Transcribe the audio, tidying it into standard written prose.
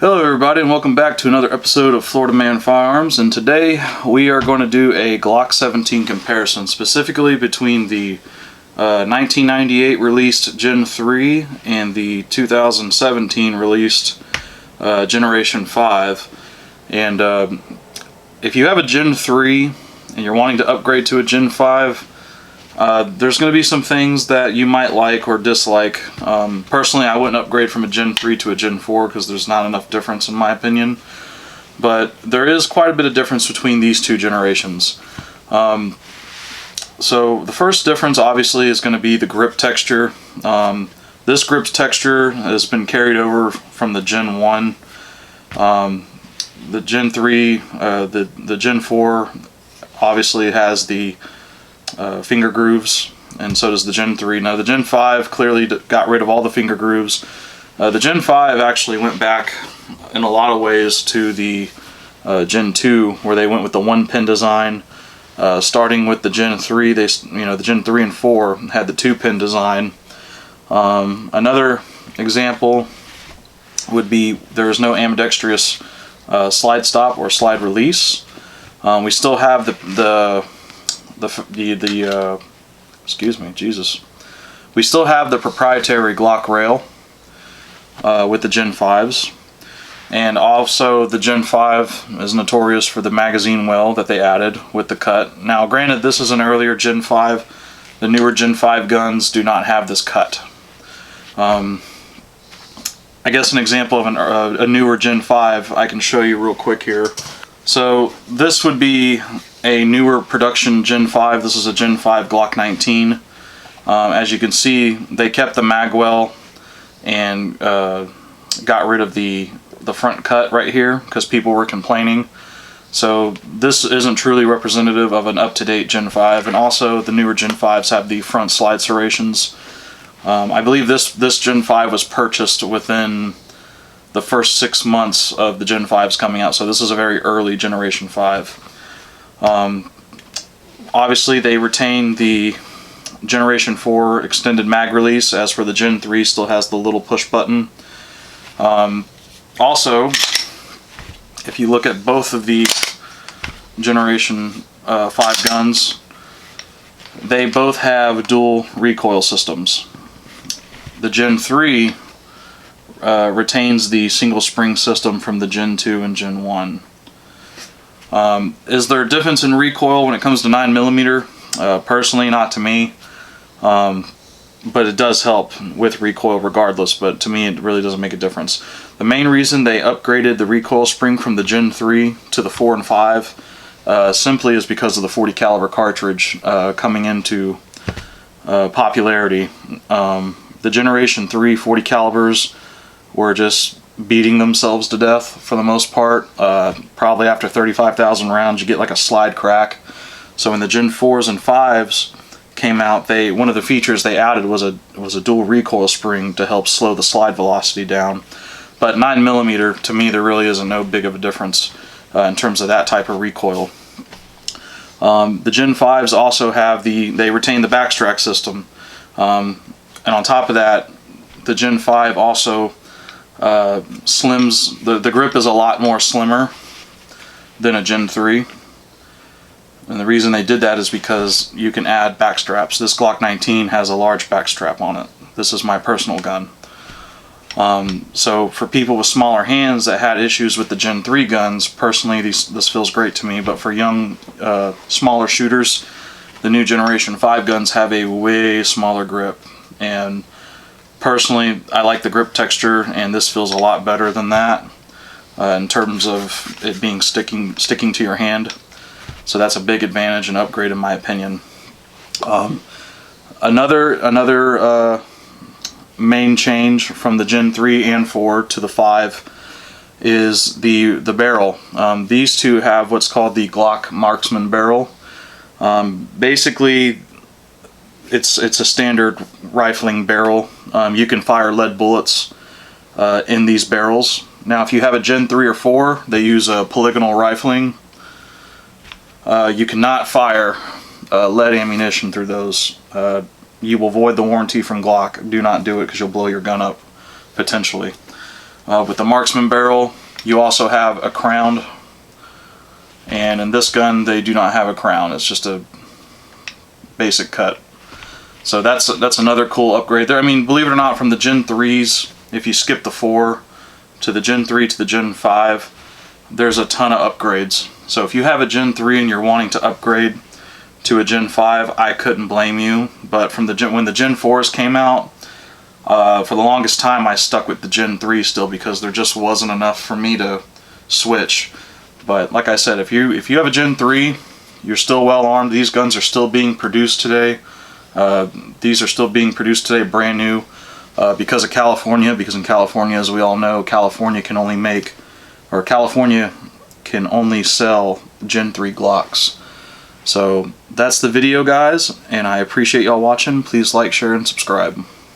Hello everybody and welcome back to another episode of FloridaManFirearms, and today we are going to do a Glock 17 comparison, specifically between the 1998 released Gen 3 and the 2017 released Generation 5. And if you have a Gen 3 and you're wanting to upgrade to a Gen 5, there's going to be some things that you might like or dislike. Personally, I wouldn't upgrade from a Gen 3 to a Gen 4 because there's not enough difference in my opinion. But there is quite a bit of difference between these two generations. So the first difference obviously is going to be the grip texture. This grip texture has been carried over from the Gen 1. The Gen 3, the Gen 4 obviously has the finger grooves, and so does the Gen 3. Now the Gen 5 clearly got rid of all the finger grooves. The Gen 5 actually went back in a lot of ways to the Gen 2, where they went with the one pin design. Starting with the Gen 3, the Gen 3 and 4 had the two pin design. Another example would be there is no ambidextrous slide stop or slide release. We still have we still have the proprietary Glock rail with the Gen 5s, and also the Gen 5 is notorious for the magazine well that they added with the cut. Now granted, this is an earlier Gen 5. The newer Gen 5 guns do not have this cut. I guess an example of a newer Gen 5 I can show you real quick here. So this would be a newer production Gen 5. This is a Gen 5 Glock 19. As you can see, they kept the magwell and got rid of the front cut right here because people were complaining. So this isn't truly representative of an up-to-date Gen 5, and also the newer Gen 5s have the front slide serrations. I believe this Gen 5 was purchased within the first 6 months of the Gen 5s coming out, so this is a very early Generation 5. Obviously they retain the Generation 4 extended mag release, as for the Gen 3 still has the little push button. Also, if you look at both of the Generation 5 guns, they both have dual recoil systems. The Gen 3 retains the single spring system from the Gen 2 and Gen 1. Is there a difference in recoil when it comes to 9mm? Personally, not to me, but it does help with recoil regardless, but to me it really doesn't make a difference. The main reason they upgraded the recoil spring from the Gen 3 to the 4 and 5 simply is because of the 40 caliber cartridge coming into popularity. The Generation 3 40 calibers were just beating themselves to death for the most part. Probably after 35,000 rounds you get like a slide crack. So when the Gen 4s and 5s came out, one of the features they added was a dual recoil spring to help slow the slide velocity down. But 9mm, to me, there really isn't no big of a difference in terms of that type of recoil. The Gen 5s also have they retain the backstrap system, and on top of that, the Gen 5 also slims, the grip is a lot more slimmer than a Gen 3, and the reason they did that is because you can add back straps. This Glock 19 has a large back strap on it. This is my personal gun. So for people with smaller hands that had issues with the Gen 3 guns, personally this feels great to me, but for young smaller shooters, the new Generation 5 guns have a way smaller grip, and personally, I like the grip texture, and this feels a lot better than that in terms of it being sticking to your hand. So that's a big advantage and upgrade in my opinion. Another main change from the Gen 3 and 4 to the 5 is the barrel. These two have what's called the Glock Marksman barrel. Basically, it's a standard rifling barrel. You can fire lead bullets in these barrels. Now if you have a Gen 3 or 4, they use a polygonal rifling. You cannot fire lead ammunition through those. You will void the warranty from Glock. Do not do it because you'll blow your gun up potentially. With the marksman barrel, you also have a crown, and in this gun they do not have a crown. It's just a basic cut. So that's another cool upgrade there. I mean, believe it or not, from the Gen 3s, if you skip the 4 to the Gen 3 to the Gen 5, there's a ton of upgrades. So if you have a Gen 3 and you're wanting to upgrade to a Gen 5, I couldn't blame you. But from when the Gen 4s came out, for the longest time I stuck with the Gen 3 still, because there just wasn't enough for me to switch. But like I said, if you have a Gen 3, you're still well armed. These guns are still being produced today. These are still being produced today, brand new, because of California. Because in California, as we all know, California can only sell Gen 3 Glocks. So that's the video, guys, and I appreciate y'all watching. Please like, share, and subscribe.